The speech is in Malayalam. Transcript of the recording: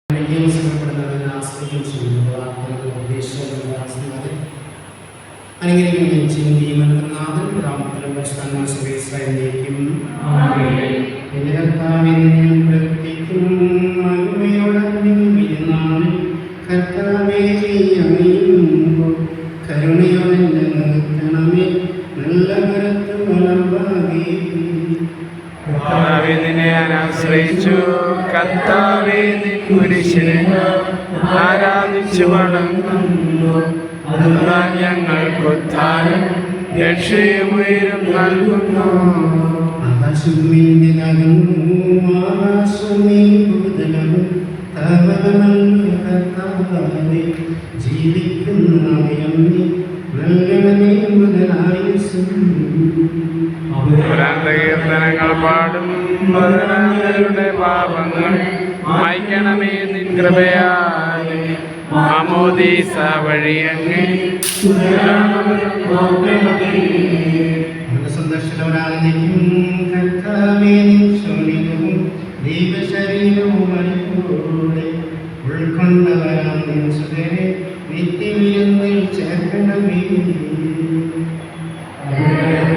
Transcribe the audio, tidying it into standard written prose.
അനുഗ്രഹിക്കപ്പെടുന്നവരെ ആശ്രയം ചെയ്യുന്നത് അനുഗ്രഹിക്കുകയും ചെയ്യുകയും നാഥൻ ഗ്രാമത്തിലും പരിശുദ്ധേക്കും എന്റെ കർത്താവിൽ ഞാൻ പ്രവർത്തിക്കും കർത്താവേ അറിയുമ്പോൾ കരുണയോടെ നിർത്തണമേ നല്ല കരത്ത് വളർവാകെ കർത്താവേ നിന്നെ ഞാൻ ആശ്രയിച്ചു. കർത്താവേ നിൻ കുരിശിനെ ആരാധിച്ചു വണങ്ങുന്നു. അതുകൊണ്ടാണ് ഞങ്ങൾക്ക് ഉദ്ധാനം രക്ഷയും ഉയരും നൽകുന്നു. കീർത്തനങ്ങൾ പാടും മരണങ്ങളുടെ പാപങ്ങൾ മായ്ക്കണമേ നിൻ കൃപയാലെ. മാമോദീസ വഴിയങ്ങേ സന്ദർശനവും ദൈവശരീരവും ഉൾക്കൊണ്ടവരാം നിത്യമിരുന്ന്